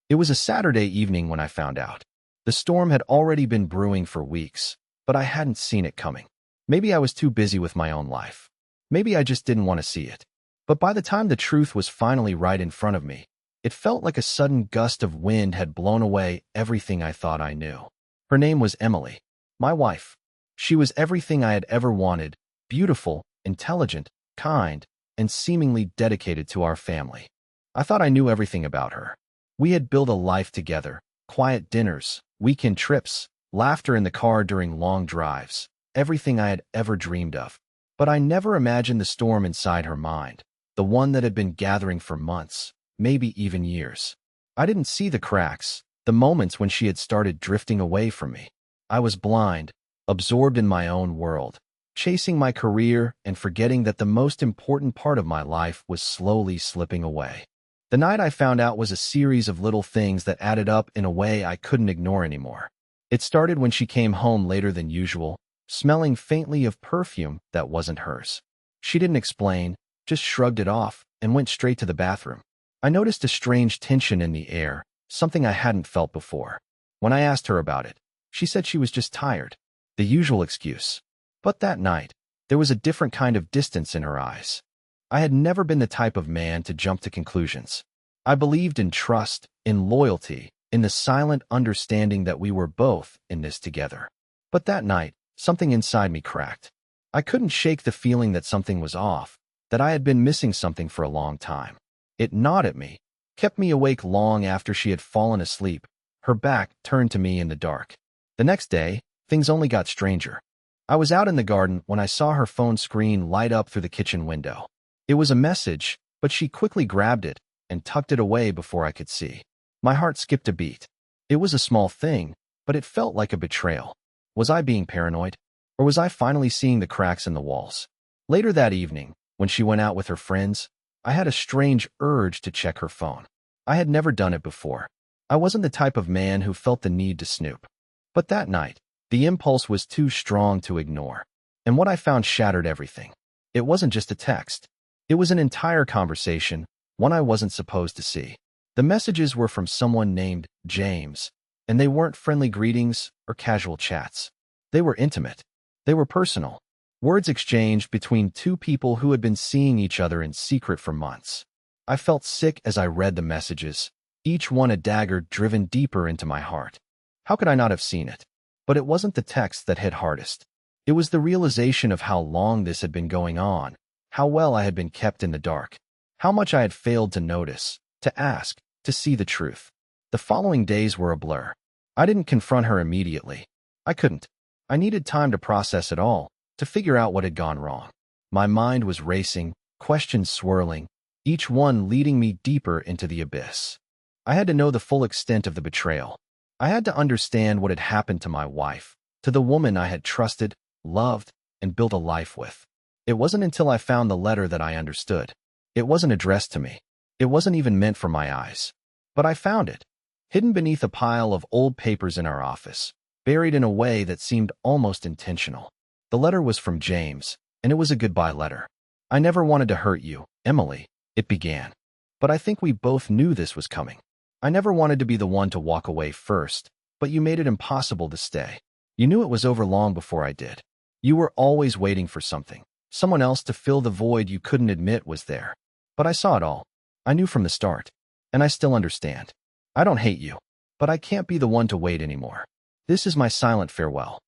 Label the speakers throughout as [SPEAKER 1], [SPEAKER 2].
[SPEAKER 1] It was a Saturday evening when I found out. The storm had already been brewing for weeks, but I hadn't seen it coming. Maybe I was too busy with my own life. Maybe I just didn't want to see it. But by the time the truth was finally right in front of me, it felt like a sudden gust of wind had blown away everything I thought I knew. Her name was Emily, my wife. She was everything I had ever wanted: beautiful, intelligent, kind, and seemingly dedicated to our family. I thought I knew everything about her. We had built a life together: quiet dinners, weekend trips, laughter in the car during long drives, everything I had ever dreamed of. But I never imagined the storm inside her mind, the one that had been gathering for months, maybe even years. I didn't see the cracks, the moments when she had started drifting away from me. I was blind, absorbed in my own world, chasing my career and forgetting that the most important part of my life was slowly slipping away. The night I found out was a series of little things that added up in a way I couldn't ignore anymore. It started when she came home later than usual, smelling faintly of perfume that wasn't hers. She didn't explain, just shrugged it off and went straight to the bathroom. I noticed a strange tension in the air, something I hadn't felt before. When I asked her about it, she said she was just tired, the usual excuse. But that night, there was a different kind of distance in her eyes. I had never been the type of man to jump to conclusions. I believed in trust, in loyalty, in the silent understanding that we were both in this together. But that night, something inside me cracked. I couldn't shake the feeling that something was off, that I had been missing something for a long time. It gnawed at me, kept me awake long after she had fallen asleep, her back turned to me in the dark. The next day, things only got stranger. I was out in the garden when I saw her phone screen light up through the kitchen window. It was a message, but she quickly grabbed it and tucked it away before I could see. My heart skipped a beat. It was a small thing, but it felt like a betrayal. Was I being paranoid? Or was I finally seeing the cracks in the walls? Later that evening, when she went out with her friends, I had a strange urge to check her phone. I had never done it before. I wasn't the type of man who felt the need to snoop. But that night, the impulse was too strong to ignore. And what I found shattered everything. It wasn't just a text. It was an entire conversation, one I wasn't supposed to see. The messages were from someone named James, and they weren't friendly greetings or casual chats. They were intimate. They were personal. Words exchanged between two people who had been seeing each other in secret for months. I felt sick as I read the messages, each one a dagger driven deeper into my heart. How could I not have seen it? But it wasn't the text that hit hardest. It was the realization of how long this had been going on, how well I had been kept in the dark, how much I had failed to notice, to ask, to see the truth. The following days were a blur. I didn't confront her immediately. I couldn't. I needed time to process it all, to figure out what had gone wrong. My mind was racing, questions swirling, each one leading me deeper into the abyss. I had to know the full extent of the betrayal. I had to understand what had happened to my wife, to the woman I had trusted, loved, and built a life with. It wasn't until I found the letter that I understood. It wasn't addressed to me. It wasn't even meant for my eyes. But I found it, hidden beneath a pile of old papers in our office, buried in a way that seemed almost intentional. The letter was from James, and it was a goodbye letter. "I never wanted to hurt you, Emily," it began. "But I think we both knew this was coming. I never wanted to be the one to walk away first, but you made it impossible to stay. You knew it was over long before I did. You were always waiting for something, someone else to fill the void you couldn't admit was there. But I saw it all. I knew from the start. And I still understand. I don't hate you, but I can't be the one to wait anymore. This is my silent farewell."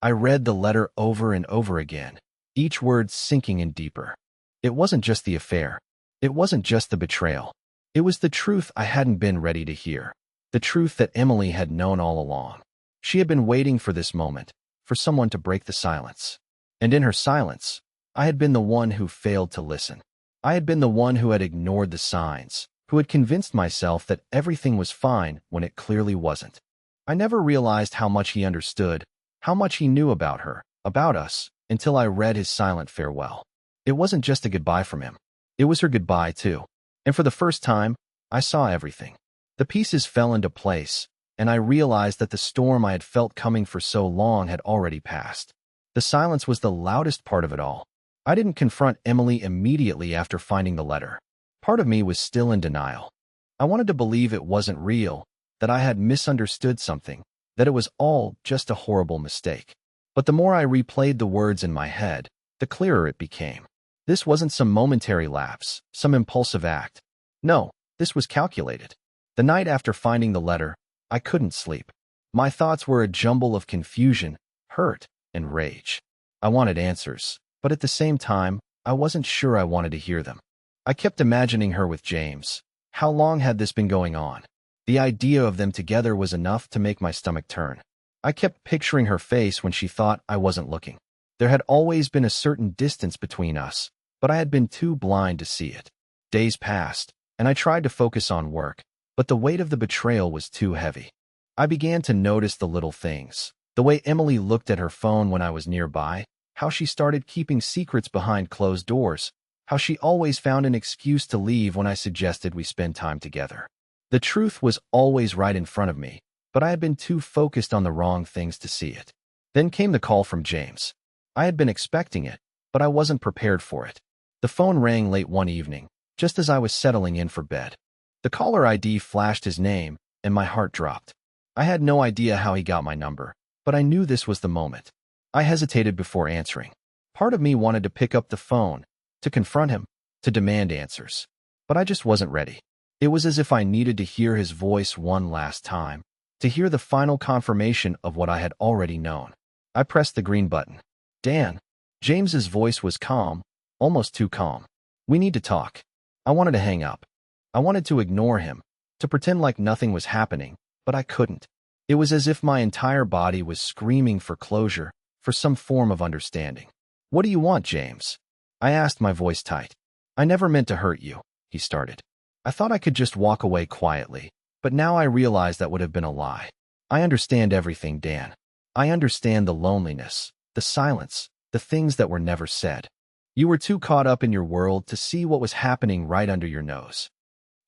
[SPEAKER 1] I read the letter over and over again, each word sinking in deeper. It wasn't just the affair. It wasn't just the betrayal. It was the truth I hadn't been ready to hear. The truth that Emily had known all along. She had been waiting for this moment, for someone to break the silence. And in her silence, I had been the one who failed to listen. I had been the one who had ignored the signs, who had convinced myself that everything was fine when it clearly wasn't. I never realized how much he understood, how much he knew about her, about us, until I read his silent farewell. It wasn't just a goodbye from him. It was her goodbye, too. And for the first time, I saw everything. The pieces fell into place, and I realized that the storm I had felt coming for so long had already passed. The silence was the loudest part of it all. I didn't confront Emily immediately after finding the letter. Part of me was still in denial. I wanted to believe it wasn't real, that I had misunderstood something, that it was all just a horrible mistake. But the more I replayed the words in my head, the clearer it became. This wasn't some momentary lapse, some impulsive act. No, this was calculated. The night after finding the letter, I couldn't sleep. My thoughts were a jumble of confusion, hurt, and rage. I wanted answers, but at the same time, I wasn't sure I wanted to hear them. I kept imagining her with James. How long had this been going on? The idea of them together was enough to make my stomach turn. I kept picturing her face when she thought I wasn't looking. There had always been a certain distance between us, but I had been too blind to see it. Days passed, and I tried to focus on work, but the weight of the betrayal was too heavy. I began to notice the little things. The way Emily looked at her phone when I was nearby, how she started keeping secrets behind closed doors, how she always found an excuse to leave when I suggested we spend time together. The truth was always right in front of me, but I had been too focused on the wrong things to see it. Then came the call from James. I had been expecting it, but I wasn't prepared for it. The phone rang late one evening, just as I was settling in for bed. The caller ID flashed his name, and my heart dropped. I had no idea how he got my number, but I knew this was the moment. I hesitated before answering. Part of me wanted to pick up the phone, to confront him, to demand answers. But I just wasn't ready. It was as if I needed to hear his voice one last time, to hear the final confirmation of what I had already known. I pressed the green button. Dan. James's voice was calm, almost too calm. We need to talk. I wanted to hang up. I wanted to ignore him, to pretend like nothing was happening, but I couldn't. It was as if my entire body was screaming for closure, for some form of understanding. What do you want, James? I asked, my voice tight. I never meant to hurt you, he started. I thought I could just walk away quietly, but now I realize that would have been a lie. I understand everything, Dan. I understand the loneliness, the silence, the things that were never said. You were too caught up in your world to see what was happening right under your nose.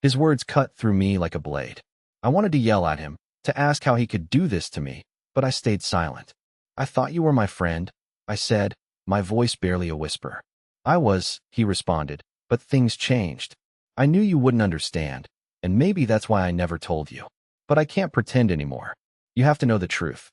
[SPEAKER 1] His words cut through me like a blade. I wanted to yell at him, to ask how he could do this to me, but I stayed silent. I thought you were my friend, I said, my voice barely a whisper. I was, he responded, but things changed. I knew you wouldn't understand, and maybe that's why I never told you. But I can't pretend anymore. You have to know the truth.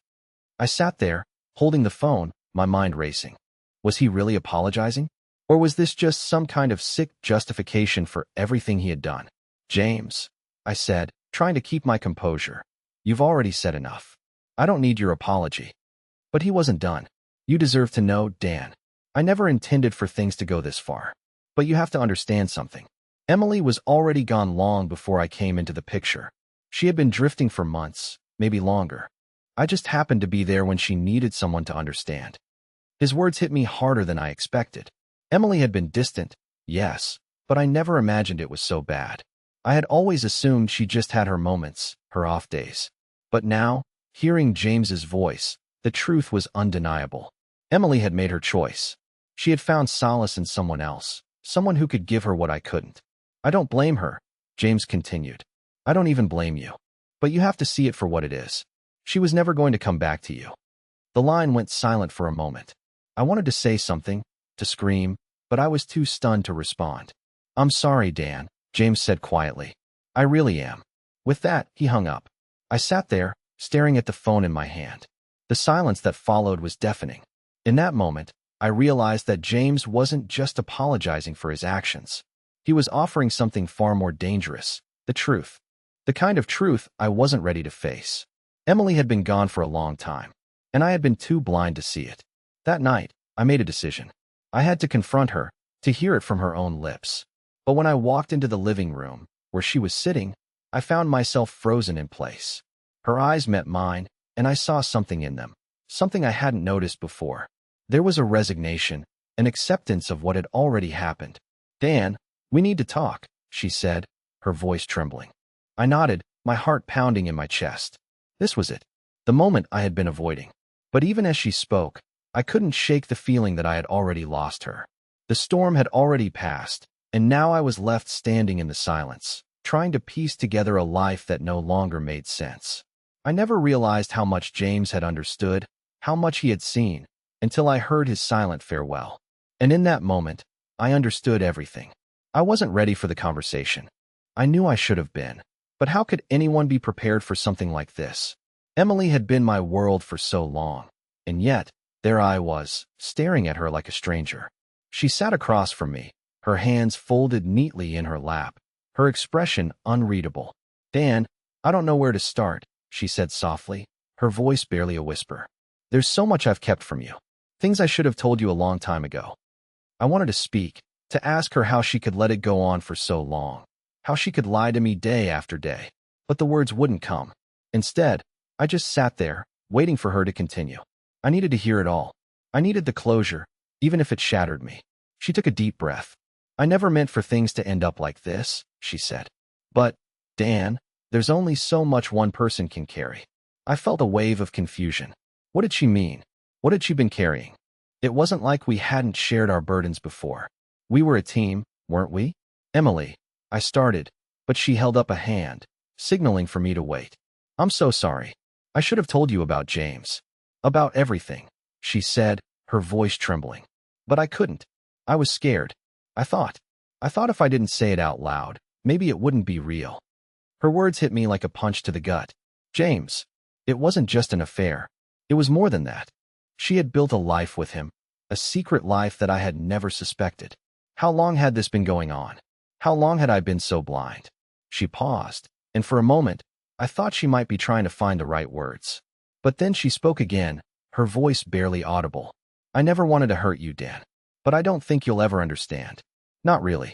[SPEAKER 1] I sat there, holding the phone, my mind racing. Was he really apologizing? Or was this just some kind of sick justification for everything he had done? James, I said, trying to keep my composure. You've already said enough. I don't need your apology. But he wasn't done. You deserve to know, Dan. I never intended for things to go this far. But you have to understand something. Emily was already gone long before I came into the picture. She had been drifting for months, maybe longer. I just happened to be there when she needed someone to understand. His words hit me harder than I expected. Emily had been distant, yes, but I never imagined it was so bad. I had always assumed she just had her moments, her off days. But now, hearing James's voice, the truth was undeniable. Emily had made her choice. She had found solace in someone else, someone who could give her what I couldn't. I don't blame her, James continued. I don't even blame you. But you have to see it for what it is. She was never going to come back to you. The line went silent for a moment. I wanted to say something, to scream, but I was too stunned to respond. I'm sorry, Dan, James said quietly. I really am. With that, he hung up. I sat there, staring at the phone in my hand. The silence that followed was deafening. In that moment, I realized that James wasn't just apologizing for his actions. He was offering something far more dangerous, the truth. The kind of truth I wasn't ready to face. Emily had been gone for a long time, and I had been too blind to see it. That night, I made a decision. I had to confront her, to hear it from her own lips. But when I walked into the living room, where she was sitting, I found myself frozen in place. Her eyes met mine, and I saw something in them, something I hadn't noticed before. There was a resignation, an acceptance of what had already happened. Dan, we need to talk, she said, her voice trembling. I nodded, my heart pounding in my chest. This was it, the moment I had been avoiding. But even as she spoke, I couldn't shake the feeling that I had already lost her. The storm had already passed, and now I was left standing in the silence, trying to piece together a life that no longer made sense. I never realized how much James had understood, how much he had seen, until I heard his silent farewell. And in that moment, I understood everything. I wasn't ready for the conversation. I knew I should have been. But how could anyone be prepared for something like this? Emily had been my world for so long, and yet, there I was, staring at her like a stranger. She sat across from me, her hands folded neatly in her lap, her expression unreadable. Dan, I don't know where to start, she said softly, her voice barely a whisper. There's so much I've kept from you. Things I should have told you a long time ago. I wanted to speak, to ask her how she could let it go on for so long, how she could lie to me day after day. But the words wouldn't come. Instead, I just sat there, waiting for her to continue. I needed to hear it all. I needed the closure, even if it shattered me. She took a deep breath. I never meant for things to end up like this, she said. But, Dan, there's only so much one person can carry. I felt a wave of confusion. What did she mean? What had she been carrying? It wasn't like we hadn't shared our burdens before. We were a team, weren't we? Emily, I started, but she held up a hand, signaling for me to wait. I'm so sorry. I should have told you about James. About everything, she said, her voice trembling. But I couldn't. I was scared. I thought if I didn't say it out loud, maybe it wouldn't be real. Her words hit me like a punch to the gut. James. It wasn't just an affair. It was more than that. She had built a life with him, a secret life that I had never suspected. How long had this been going on? How long had I been so blind? She paused, and for a moment, I thought she might be trying to find the right words. But then she spoke again, her voice barely audible. I never wanted to hurt you, Dan. But I don't think you'll ever understand. Not really.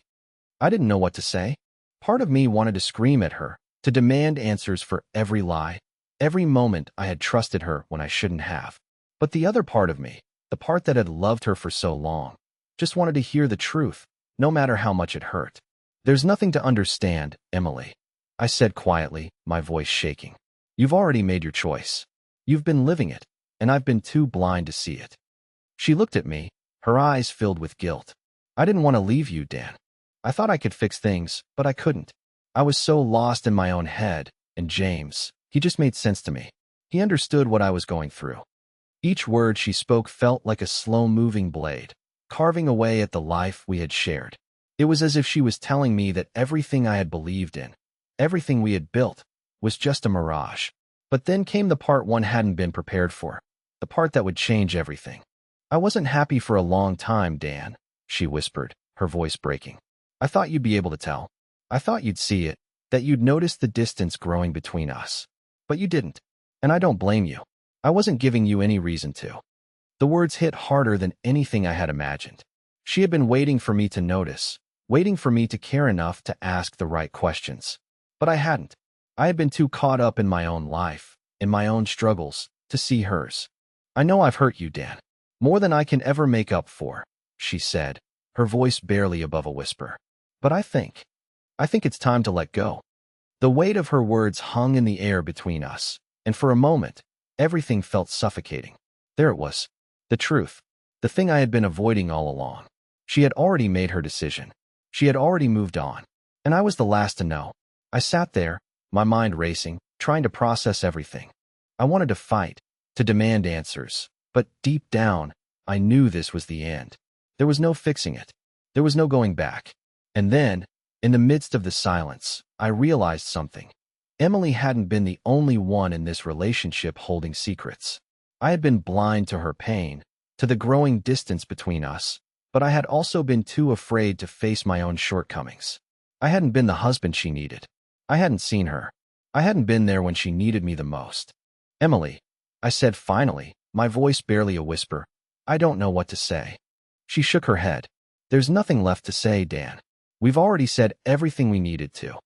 [SPEAKER 1] I didn't know what to say. Part of me wanted to scream at her, to demand answers for every lie, every moment I had trusted her when I shouldn't have. But the other part of me, the part that had loved her for so long, just wanted to hear the truth, no matter how much it hurt. There's nothing to understand, Emily, I said quietly, my voice shaking. You've already made your choice. You've been living it, and I've been too blind to see it. She looked at me, her eyes filled with guilt. I didn't want to leave you, Dan. I thought I could fix things, but I couldn't. I was so lost in my own head, and James, he just made sense to me. He understood what I was going through. Each word she spoke felt like a slow-moving blade, carving away at the life we had shared. It was as if she was telling me that everything I had believed in, everything we had built, was just a mirage. But then came the part one hadn't been prepared for, the part that would change everything. I wasn't happy for a long time, Dan, she whispered, her voice breaking. I thought you'd be able to tell. I thought you'd see it, that you'd notice the distance growing between us. But you didn't, and I don't blame you. I wasn't giving you any reason to. The words hit harder than anything I had imagined. She had been waiting for me to notice, waiting for me to care enough to ask the right questions. But I hadn't. I had been too caught up in my own life, in my own struggles, to see hers. I know I've hurt you, Dan. More than I can ever make up for, she said, her voice barely above a whisper. But I think it's time to let go. The weight of her words hung in the air between us, and for a moment, everything felt suffocating. There it was. The truth. The thing I had been avoiding all along. She had already made her decision. She had already moved on. And I was the last to know. I sat there, my mind racing, trying to process everything. I wanted to fight, to demand answers. But deep down, I knew this was the end. There was no fixing it. There was no going back. And then, in the midst of the silence, I realized something. Emily hadn't been the only one in this relationship holding secrets. I had been blind to her pain, to the growing distance between us, but I had also been too afraid to face my own shortcomings. I hadn't been the husband she needed. I hadn't seen her. I hadn't been there when she needed me the most. Emily, I said finally, my voice barely a whisper, I don't know what to say. She shook her head. There's nothing left to say, Dan. We've already said everything we needed to.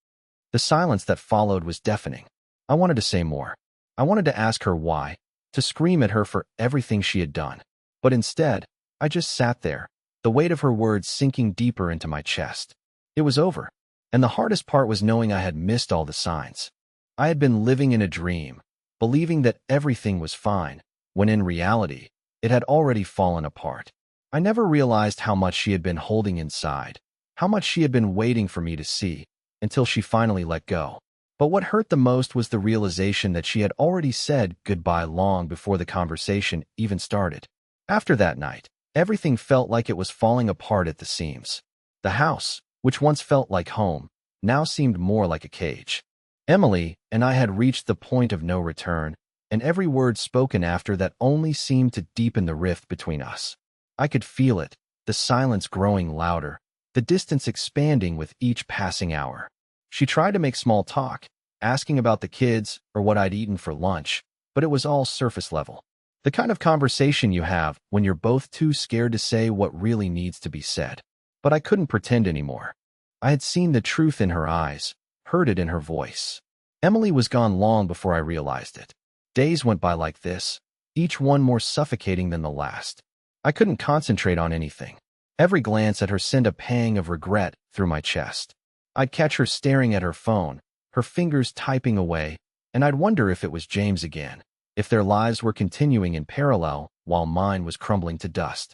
[SPEAKER 1] The silence that followed was deafening. I wanted to say more. I wanted to ask her why, to scream at her for everything she had done. But instead, I just sat there, the weight of her words sinking deeper into my chest. It was over. And the hardest part was knowing I had missed all the signs. I had been living in a dream, believing that everything was fine, when in reality, it had already fallen apart. I never realized how much she had been holding inside, how much she had been waiting for me to see, until she finally let go. But what hurt the most was the realization that she had already said goodbye long before the conversation even started. After that night, everything felt like it was falling apart at the seams. The house, which once felt like home, now seemed more like a cage. Emily and I had reached the point of no return, and every word spoken after that only seemed to deepen the rift between us. I could feel it, the silence growing louder, the distance expanding with each passing hour. She tried to make small talk, asking about the kids or what I'd eaten for lunch, but it was all surface level. The kind of conversation you have when you're both too scared to say what really needs to be said. But I couldn't pretend anymore. I had seen the truth in her eyes, heard it in her voice. Emily was gone long before I realized it. Days went by like this, each one more suffocating than the last. I couldn't concentrate on anything. Every glance at her sent a pang of regret through my chest. I'd catch her staring at her phone, her fingers typing away, and I'd wonder if it was James again, if their lives were continuing in parallel while mine was crumbling to dust.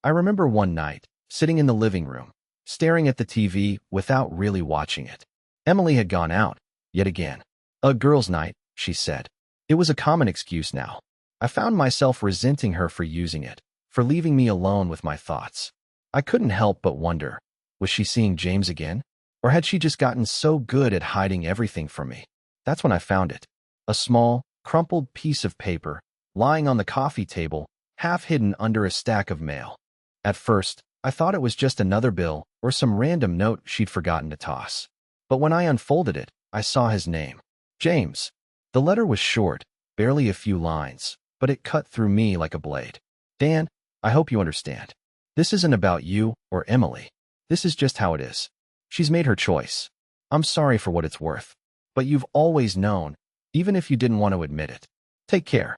[SPEAKER 1] I remember one night, sitting in the living room, staring at the TV without really watching it. Emily had gone out, yet again. A girls' night, she said. It was a common excuse now. I found myself resenting her for using it, for leaving me alone with my thoughts. I couldn't help but wonder, was she seeing James again? Or had she just gotten so good at hiding everything from me? That's when I found it. A small, crumpled piece of paper, lying on the coffee table, half hidden under a stack of mail. At first, I thought it was just another bill or some random note she'd forgotten to toss. But when I unfolded it, I saw his name. James. The letter was short, barely a few lines, but it cut through me like a blade. Dan, I hope you understand. This isn't about you or Emily. This is just how it is. She's made her choice. I'm sorry for what it's worth. But you've always known, even if you didn't want to admit it. Take care.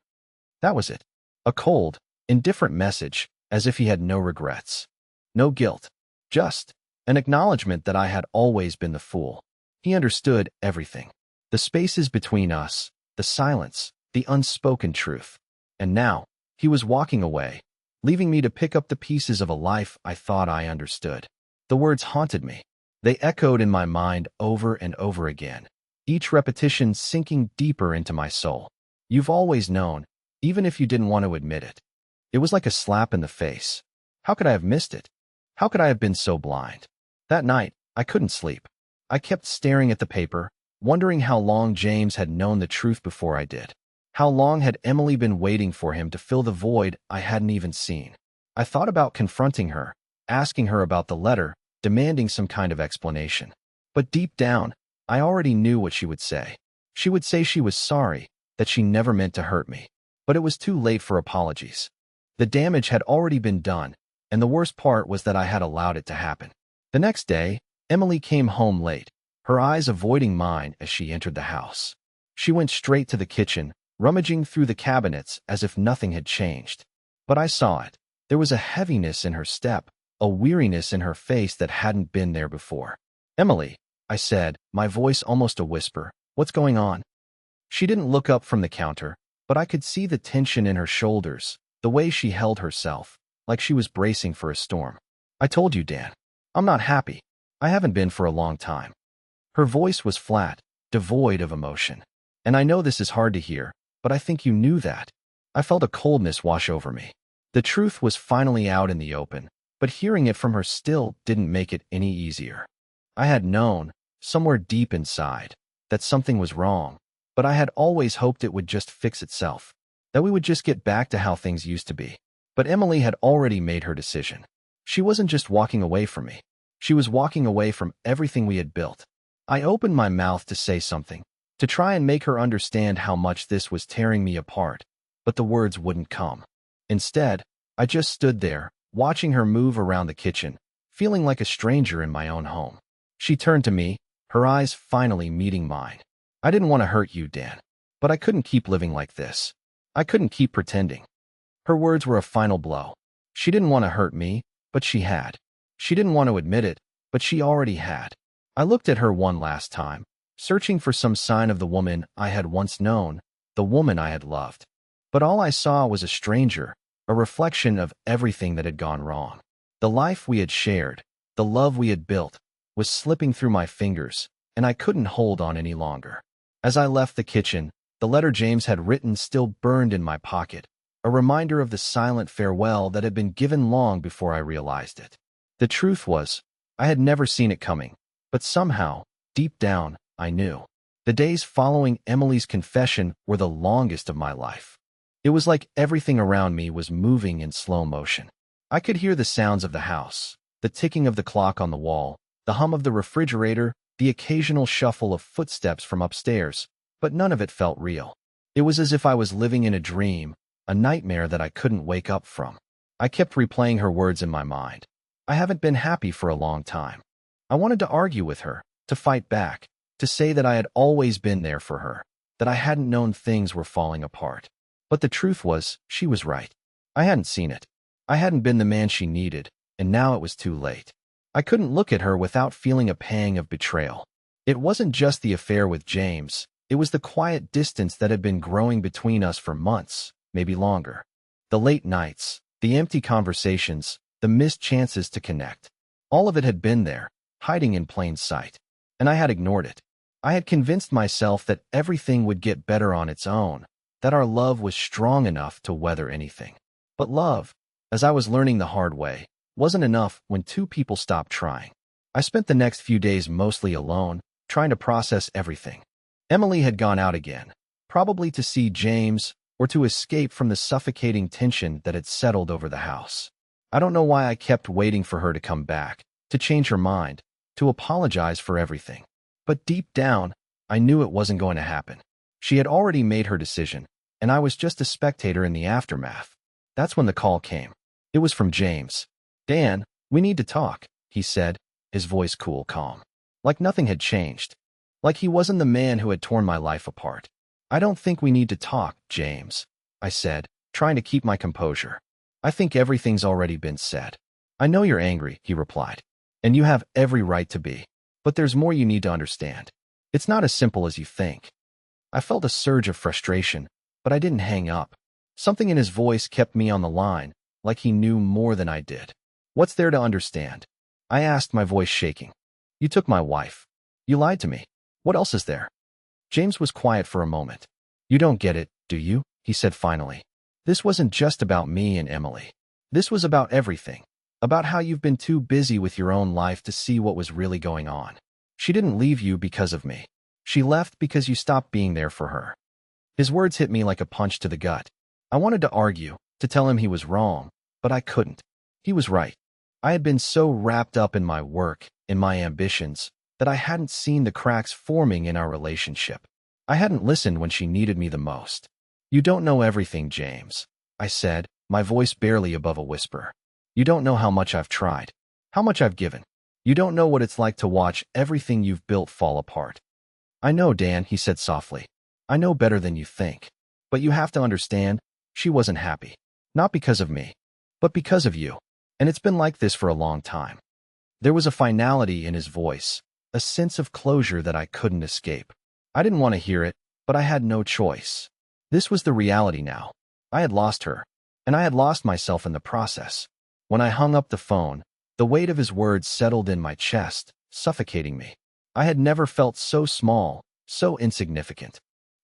[SPEAKER 1] That was it. A cold, indifferent message, as if he had no regrets. No guilt. Just an acknowledgement that I had always been the fool. He understood everything. The spaces between us, the silence, the unspoken truth. And now, he was walking away, leaving me to pick up the pieces of a life I thought I understood. The words haunted me. They echoed in my mind over and over again, each repetition sinking deeper into my soul. You've always known, even if you didn't want to admit it. It was like a slap in the face. How could I have missed it? How could I have been so blind? That night, I couldn't sleep. I kept staring at the paper, wondering how long James had known the truth before I did. How long had Emily been waiting for him to fill the void I hadn't even seen? I thought about confronting her, asking her about the letter, demanding some kind of explanation. But deep down, I already knew what she would say. She would say she was sorry, that she never meant to hurt me. But it was too late for apologies. The damage had already been done, and the worst part was that I had allowed it to happen. The next day, Emily came home late, her eyes avoiding mine as she entered the house. She went straight to the kitchen, rummaging through the cabinets as if nothing had changed. But I saw it. There was a heaviness in her step, a weariness in her face that hadn't been there before. Emily, I said, my voice almost a whisper, what's going on? She didn't look up from the counter, but I could see the tension in her shoulders, the way she held herself, like she was bracing for a storm. I told you, Dan. I'm not happy. I haven't been for a long time. Her voice was flat, devoid of emotion. And I know this is hard to hear, but I think you knew that. I felt a coldness wash over me. The truth was finally out in the open, but hearing it from her still didn't make it any easier. I had known, somewhere deep inside, that something was wrong, but I had always hoped it would just fix itself, that we would just get back to how things used to be. But Emily had already made her decision. She wasn't just walking away from me. She was walking away from everything we had built. I opened my mouth to say something, to try and make her understand how much this was tearing me apart, but the words wouldn't come. Instead, I just stood there, watching her move around the kitchen, feeling like a stranger in my own home. She turned to me, her eyes finally meeting mine. I didn't want to hurt you, Dan, but I couldn't keep living like this. I couldn't keep pretending. Her words were a final blow. She didn't want to hurt me, but she had. She didn't want to admit it, but she already had. I looked at her one last time, searching for some sign of the woman I had once known, the woman I had loved. But all I saw was a stranger, a reflection of everything that had gone wrong. The life we had shared, the love we had built, was slipping through my fingers, and I couldn't hold on any longer. As I left the kitchen, the letter James had written still burned in my pocket, a reminder of the silent farewell that had been given long before I realized it. The truth was, I had never seen it coming, but somehow, deep down, I knew. The days following Emily's confession were the longest of my life. It was like everything around me was moving in slow motion. I could hear the sounds of the house, the ticking of the clock on the wall, the hum of the refrigerator, the occasional shuffle of footsteps from upstairs, but none of it felt real. It was as if I was living in a dream, a nightmare that I couldn't wake up from. I kept replaying her words in my mind. I haven't been happy for a long time. I wanted to argue with her, to fight back, to say that I had always been there for her, that I hadn't known things were falling apart. But the truth was, she was right. I hadn't seen it. I hadn't been the man she needed, and now it was too late. I couldn't look at her without feeling a pang of betrayal. It wasn't just the affair with James, it was the quiet distance that had been growing between us for months, maybe longer. The late nights, the empty conversations, the missed chances to connect. All of it had been there, hiding in plain sight. And I had ignored it. I had convinced myself that everything would get better on its own, that our love was strong enough to weather anything. But love, as I was learning the hard way, wasn't enough when two people stopped trying. I spent the next few days mostly alone, trying to process everything. Emily had gone out again, probably to see James or to escape from the suffocating tension that had settled over the house. I don't know why I kept waiting for her to come back, to change her mind, to apologize for everything. But deep down, I knew it wasn't going to happen. She had already made her decision, and I was just a spectator in the aftermath. That's when the call came. It was from James. "Dan, we need to talk," he said, his voice cool, calm. Like nothing had changed. Like he wasn't the man who had torn my life apart. "I don't think we need to talk, James," I said, trying to keep my composure. "I think everything's already been said." "I know you're angry," he replied. "And you have every right to be. But there's more you need to understand. It's not as simple as you think." I felt a surge of frustration, but I didn't hang up. Something in his voice kept me on the line, like he knew more than I did. "What's there to understand?" I asked, my voice shaking. "You took my wife. You lied to me. What else is there?" James was quiet for a moment. "You don't get it, do you?" he said finally. "This wasn't just about me and Emily. This was about everything. About how you've been too busy with your own life to see what was really going on. She didn't leave you because of me. She left because you stopped being there for her." His words hit me like a punch to the gut. I wanted to argue, to tell him he was wrong, but I couldn't. He was right. I had been so wrapped up in my work, in my ambitions, that I hadn't seen the cracks forming in our relationship. I hadn't listened when she needed me the most. "You don't know everything, James," I said, my voice barely above a whisper. "You don't know how much I've tried, how much I've given. You don't know what it's like to watch everything you've built fall apart." "I know, Dan," he said softly. "I know better than you think. But you have to understand, she wasn't happy. Not because of me, but because of you. And it's been like this for a long time." There was a finality in his voice, a sense of closure that I couldn't escape. I didn't want to hear it, but I had no choice. This was the reality now. I had lost her, and I had lost myself in the process. When I hung up the phone, the weight of his words settled in my chest, suffocating me. I had never felt so small, so insignificant.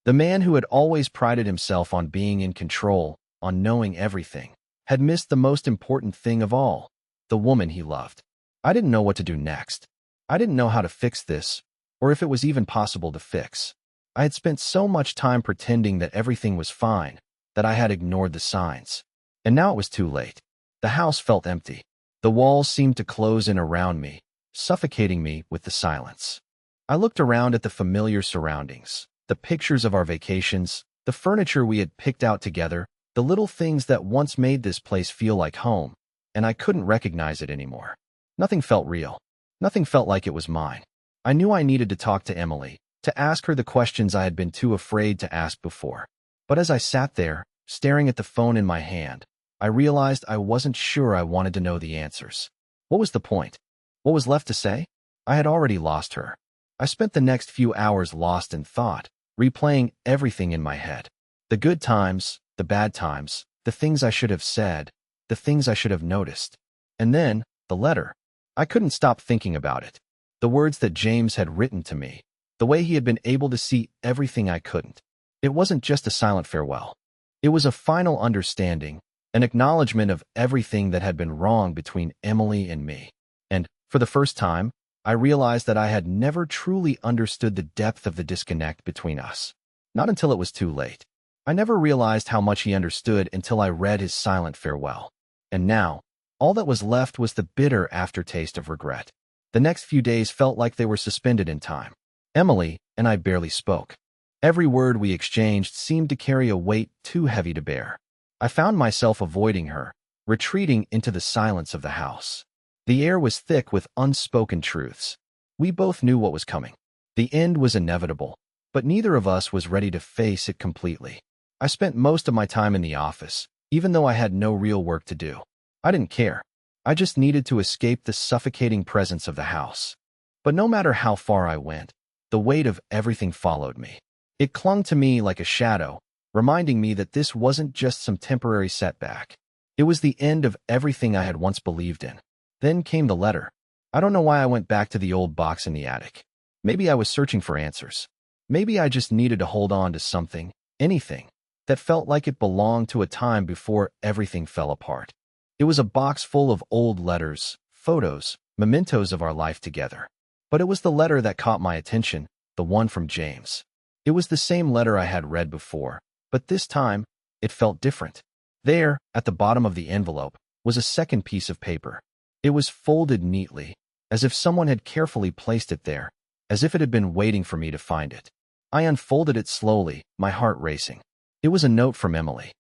[SPEAKER 1] The man who had always prided himself on being in control, on knowing everything, had missed the most important thing of all, the woman he loved. I didn't know what to do next. I didn't know how to fix this, or if it was even possible to fix. I had spent so much time pretending that everything was fine, that I had ignored the signs. And now it was too late. The house felt empty. The walls seemed to close in around me, suffocating me with the silence. I looked around at the familiar surroundings, the pictures of our vacations, the furniture we had picked out together, the little things that once made this place feel like home, and I couldn't recognize it anymore. Nothing felt real. Nothing felt like it was mine. I knew I needed to talk to Emily, to ask her the questions I had been too afraid to ask before. But as I sat there, staring at the phone in my hand, I realized I wasn't sure I wanted to know the answers. What was the point? What was left to say? I had already lost her. I spent the next few hours lost in thought, replaying everything in my head. The good times, the bad times, the things I should have said, the things I should have noticed. And then, the letter. I couldn't stop thinking about it. The words that James had written to me, the way he had been able to see everything I couldn't. It wasn't just a silent farewell. It was a final understanding, an acknowledgement of everything that had been wrong between Emily and me. And, for the first time, I realized that I had never truly understood the depth of the disconnect between us. Not until it was too late. I never realized how much he understood until I read his silent farewell. And now, all that was left was the bitter aftertaste of regret. The next few days felt like they were suspended in time. Emily and I barely spoke. Every word we exchanged seemed to carry a weight too heavy to bear. I found myself avoiding her, retreating into the silence of the house. The air was thick with unspoken truths. We both knew what was coming. The end was inevitable, but neither of us was ready to face it completely. I spent most of my time in the office, even though I had no real work to do. I didn't care. I just needed to escape the suffocating presence of the house. But no matter how far I went, the weight of everything followed me. It clung to me like a shadow, reminding me that this wasn't just some temporary setback. It was the end of everything I had once believed in. Then came the letter. I don't know why I went back to the old box in the attic. Maybe I was searching for answers. Maybe I just needed to hold on to something, anything, that felt like it belonged to a time before everything fell apart. It was a box full of old letters, photos, mementos of our life together. But it was the letter that caught my attention, the one from James. It was the same letter I had read before, but this time, it felt different. There, at the bottom of the envelope, was a second piece of paper. It was folded neatly, as if someone had carefully placed it there, as if it had been waiting for me to find it. I unfolded it slowly, my heart racing. It was a note from Emily.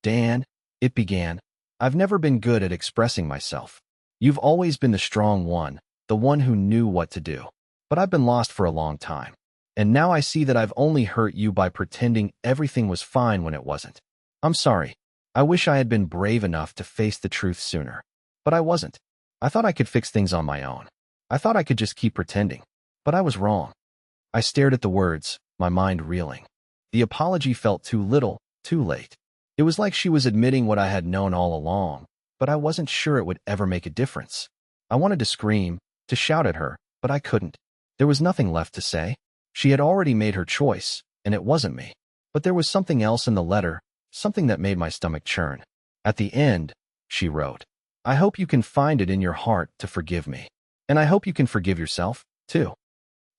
[SPEAKER 1] "Dan," it began, "I've never been good at expressing myself. You've always been the strong one, the one who knew what to do. But I've been lost for a long time. And now I see that I've only hurt you by pretending everything was fine when it wasn't. I'm sorry. I wish I had been brave enough to face the truth sooner. But I wasn't. I thought I could fix things on my own. I thought I could just keep pretending. But I was wrong." I stared at the words, my mind reeling. The apology felt too little, too late. It was like she was admitting what I had known all along, but I wasn't sure it would ever make a difference. I wanted to scream, to shout at her, but I couldn't. There was nothing left to say. She had already made her choice, and it wasn't me. But there was something else in the letter, something that made my stomach churn. At the end, she wrote, "I hope you can find it in your heart to forgive me. And I hope you can forgive yourself, too."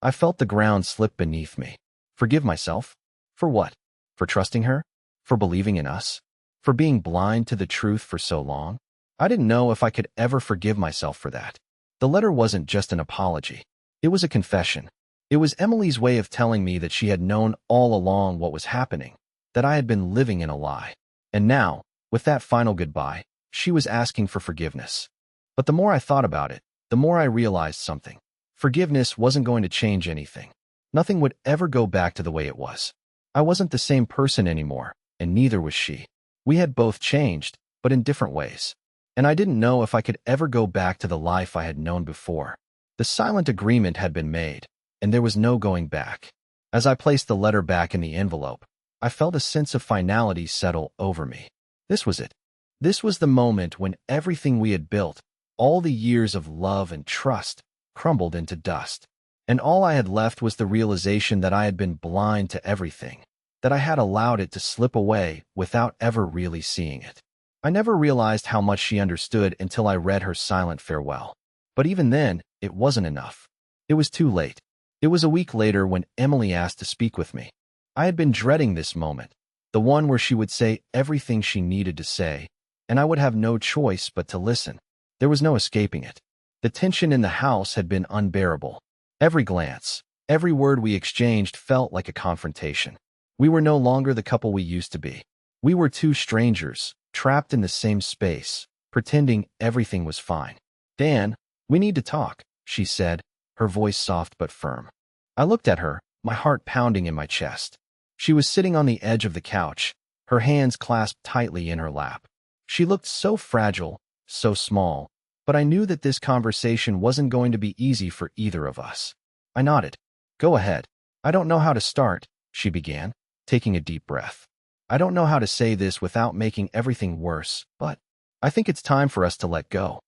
[SPEAKER 1] I felt the ground slip beneath me. Forgive myself? For what? For trusting her? For believing in us? For being blind to the truth for so long? I didn't know if I could ever forgive myself for that. The letter wasn't just an apology. It was a confession. It was Emily's way of telling me that she had known all along what was happening, that I had been living in a lie. And now, with that final goodbye, she was asking for forgiveness. But the more I thought about it, the more I realized something. Forgiveness wasn't going to change anything. Nothing would ever go back to the way it was. I wasn't the same person anymore, and neither was she. We had both changed, but in different ways. And I didn't know if I could ever go back to the life I had known before. The silent agreement had been made, and there was no going back. As I placed the letter back in the envelope, I felt a sense of finality settle over me. This was it. This was the moment when everything we had built, all the years of love and trust, crumbled into dust. And all I had left was the realization that I had been blind to everything, that I had allowed it to slip away without ever really seeing it. I never realized how much she understood until I read her silent farewell. But even then, it wasn't enough. It was too late. It was a week later when Emily asked to speak with me. I had been dreading this moment, the one where she would say everything she needed to say, and I would have no choice but to listen. There was no escaping it. The tension in the house had been unbearable. Every glance, every word we exchanged felt like a confrontation. We were no longer the couple we used to be. We were two strangers, trapped in the same space, pretending everything was fine. "Dan, we need to talk," she said, her voice soft but firm. I looked at her, my heart pounding in my chest. She was sitting on the edge of the couch, her hands clasped tightly in her lap. She looked so fragile, so small, but I knew that this conversation wasn't going to be easy for either of us. I nodded. "Go ahead. I don't know how to start," she began, taking a deep breath. "I don't know how to say this without making everything worse, but I think it's time for us to let go."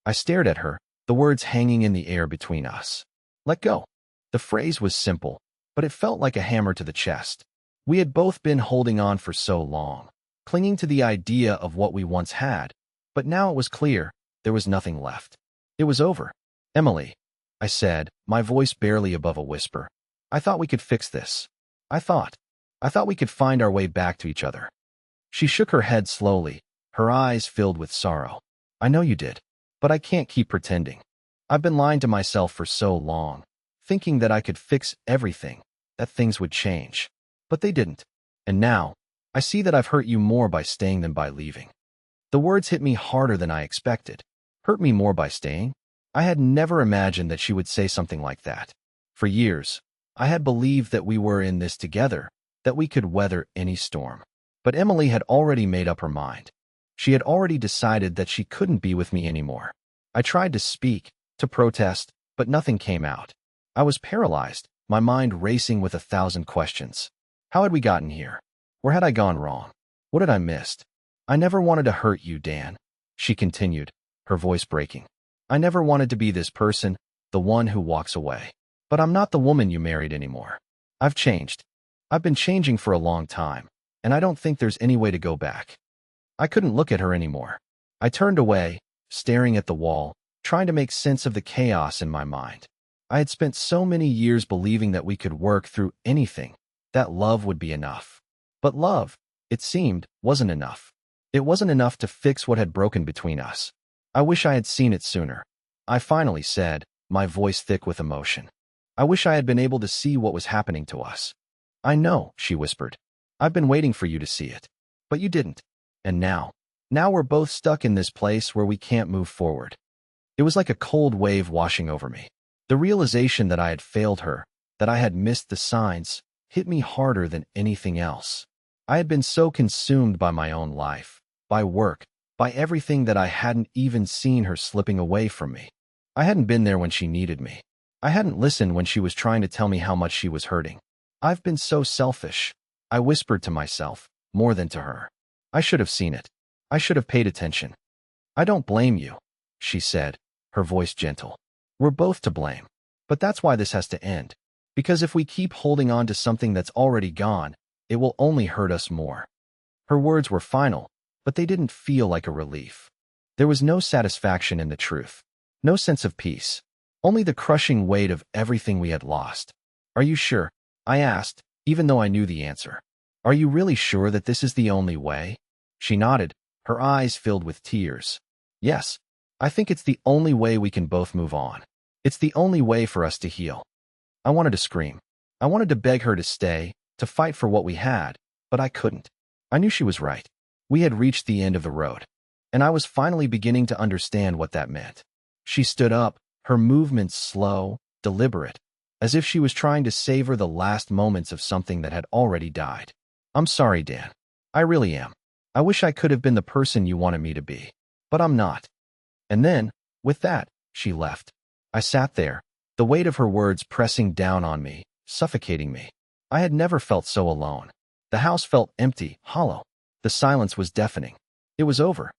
[SPEAKER 1] I stared at her, the words hanging in the air between us. Let go. The phrase was simple, but it felt like a hammer to the chest. We had both been holding on for so long, clinging to the idea of what we once had, but now it was clear there was nothing left. It was over. "Emily," I said, my voice barely above a whisper. I thought we could fix this. I thought we could find our way back to each other. She shook her head slowly, her eyes filled with sorrow. I know you did, but I can't keep pretending. I've been lying to myself for so long, thinking that I could fix everything, that things would change. But they didn't. And now, I see that I've hurt you more by staying than by leaving. The words hit me harder than I expected. Hurt me more by staying? I had never imagined that she would say something like that. For years, I had believed that we were in this together, that we could weather any storm. But Emily had already made up her mind. She had already decided that she couldn't be with me anymore. I tried to speak, to protest, but nothing came out. I was paralyzed, my mind racing with 1,000 questions. How had we gotten here? Where had I gone wrong? What had I missed? I never wanted to hurt you, Dan, she continued, her voice breaking. I never wanted to be this person, the one who walks away. But I'm not the woman you married anymore. I've changed. I've been changing for a long time, and I don't think there's any way to go back. I couldn't look at her anymore. I turned away, staring at the wall, trying to make sense of the chaos in my mind. I had spent so many years believing that we could work through anything, that love would be enough. But love, it seemed, wasn't enough. It wasn't enough to fix what had broken between us. I wish I had seen it sooner. I finally said, my voice thick with emotion. I wish I had been able to see what was happening to us. I know, she whispered. I've been waiting for you to see it. But you didn't. And now we're both stuck in this place where we can't move forward. It was like a cold wave washing over me. The realization that I had failed her, that I had missed the signs, hit me harder than anything else. I had been so consumed by my own life, by work, by everything that I hadn't even seen her slipping away from me. I hadn't been there when she needed me. I hadn't listened when she was trying to tell me how much she was hurting. I've been so selfish, I whispered to myself, more than to her. I should have seen it. I should have paid attention. I don't blame you, she said, her voice gentle. We're both to blame. But that's why this has to end. Because if we keep holding on to something that's already gone, it will only hurt us more. Her words were final, but they didn't feel like a relief. There was no satisfaction in the truth, no sense of peace, only the crushing weight of everything we had lost. Are you sure? I asked, even though I knew the answer. Are you really sure that this is the only way? She nodded, her eyes filled with tears. Yes, I think it's the only way we can both move on. It's the only way for us to heal. I wanted to scream. I wanted to beg her to stay, to fight for what we had, but I couldn't. I knew she was right. We had reached the end of the road, and I was finally beginning to understand what that meant. She stood up, her movements slow, deliberate, as if she was trying to savor the last moments of something that had already died. I'm sorry, Dan. I really am. I wish I could have been the person you wanted me to be, but I'm not. And then, with that, she left. I sat there, the weight of her words pressing down on me, suffocating me. I had never felt so alone. The house felt empty, hollow. The silence was deafening. It was over.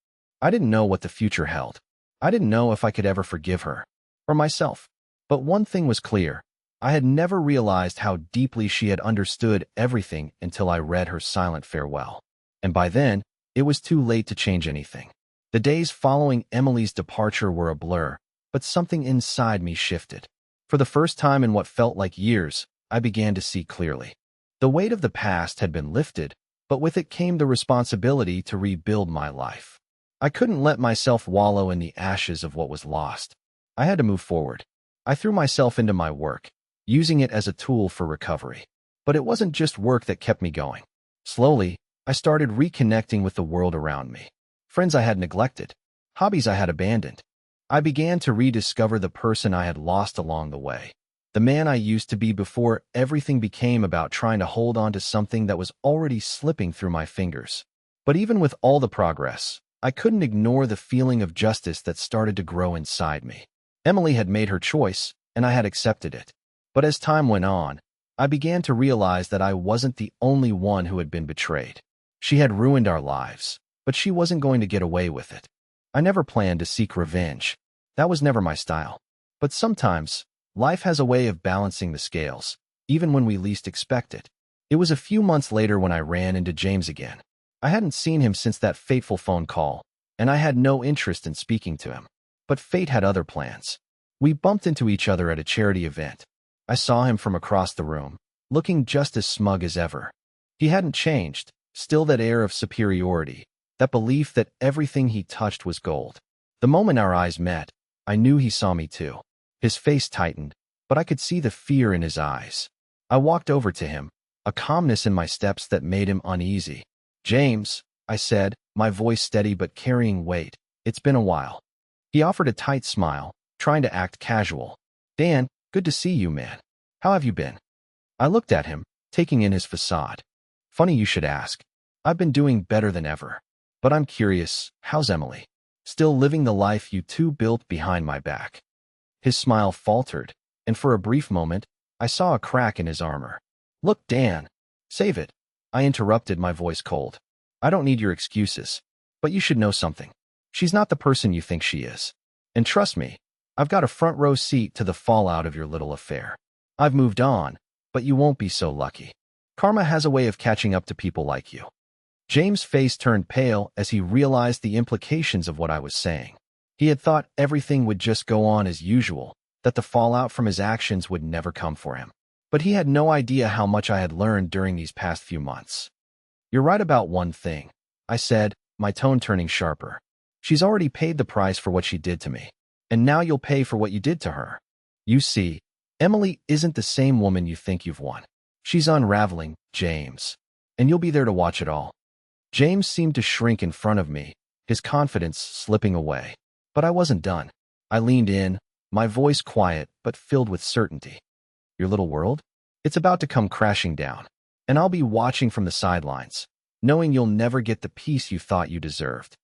[SPEAKER 1] I didn't know what the future held. I didn't know if I could ever forgive her, or myself. But one thing was clear. I had never realized how deeply she had understood everything until I read her silent farewell. And by then, it was too late to change anything. The days following Emily's departure were a blur, but something inside me shifted. For the first time in what felt like years, I began to see clearly. The weight of the past had been lifted, but with it came the responsibility to rebuild my life. I couldn't let myself wallow in the ashes of what was lost. I had to move forward. I threw myself into my work, using it as a tool for recovery. But it wasn't just work that kept me going. Slowly, I started reconnecting with the world around me. Friends I had neglected, hobbies I had abandoned. I began to rediscover the person I had lost along the way. The man I used to be before everything became about trying to hold on to something that was already slipping through my fingers. But even with all the progress, I couldn't ignore the feeling of justice that started to grow inside me. Emily had made her choice, and I had accepted it. But as time went on, I began to realize that I wasn't the only one who had been betrayed. She had ruined our lives, but she wasn't going to get away with it. I never planned to seek revenge. That was never my style. But sometimes, life has a way of balancing the scales, even when we least expect it. It was a few months later when I ran into James again. I hadn't seen him since that fateful phone call, and I had no interest in speaking to him. But fate had other plans. We bumped into each other at a charity event. I saw him from across the room, looking just as smug as ever. He hadn't changed, still that air of superiority, that belief that everything he touched was gold. The moment our eyes met, I knew he saw me too. His face tightened, but I could see the fear in his eyes. I walked over to him, a calmness in my steps that made him uneasy. "James," I said, my voice steady but carrying weight, "it's been a while." He offered a tight smile, trying to act casual. "Dan, good to see you, man. How have you been?" I looked at him, taking in his facade. "Funny you should ask. I've been doing better than ever. But I'm curious, how's Emily? Still living the life you two built behind my back?" His smile faltered, and for a brief moment, I saw a crack in his armor. "Look, Dan." "Save it." I interrupted, my voice cold. "I don't need your excuses. But you should know something. She's not the person you think she is. And trust me, I've got a front row seat to the fallout of your little affair. I've moved on, but you won't be so lucky. Karma has a way of catching up to people like you." James' face turned pale as he realized the implications of what I was saying. He had thought everything would just go on as usual, that the fallout from his actions would never come for him. But he had no idea how much I had learned during these past few months. "You're right about one thing," I said, my tone turning sharper. "She's already paid the price for what she did to me. And now you'll pay for what you did to her. You see, Emily isn't the same woman you think you've won. She's unraveling, James. And you'll be there to watch it all." James seemed to shrink in front of me, his confidence slipping away. But I wasn't done. I leaned in, my voice quiet but filled with certainty. "Your little world? It's about to come crashing down. And I'll be watching from the sidelines, knowing you'll never get the peace you thought you deserved."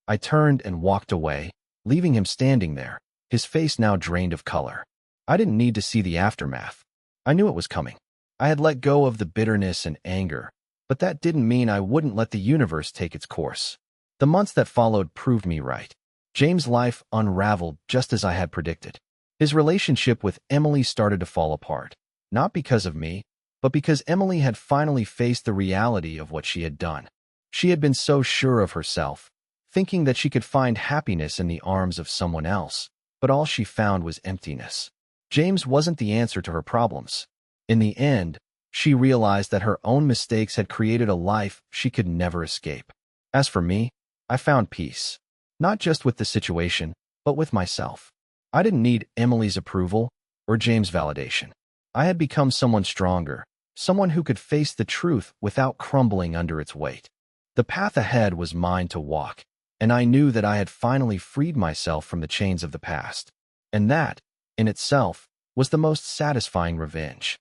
[SPEAKER 1] I turned and walked away, leaving him standing there, his face now drained of color. I didn't need to see the aftermath. I knew it was coming. I had let go of the bitterness and anger, but that didn't mean I wouldn't let the universe take its course. The months that followed proved me right. James' life unraveled just as I had predicted. His relationship with Emily started to fall apart, not because of me, but because Emily had finally faced the reality of what she had done. She had been so sure of herself, thinking that she could find happiness in the arms of someone else, but all she found was emptiness. James wasn't the answer to her problems. In the end, she realized that her own mistakes had created a life she could never escape. As for me, I found peace, not just with the situation, but with myself. I didn't need Emily's approval or James' validation. I had become someone stronger, someone who could face the truth without crumbling under its weight. The path ahead was mine to walk, and I knew that I had finally freed myself from the chains of the past. And that, in itself, was the most satisfying revenge.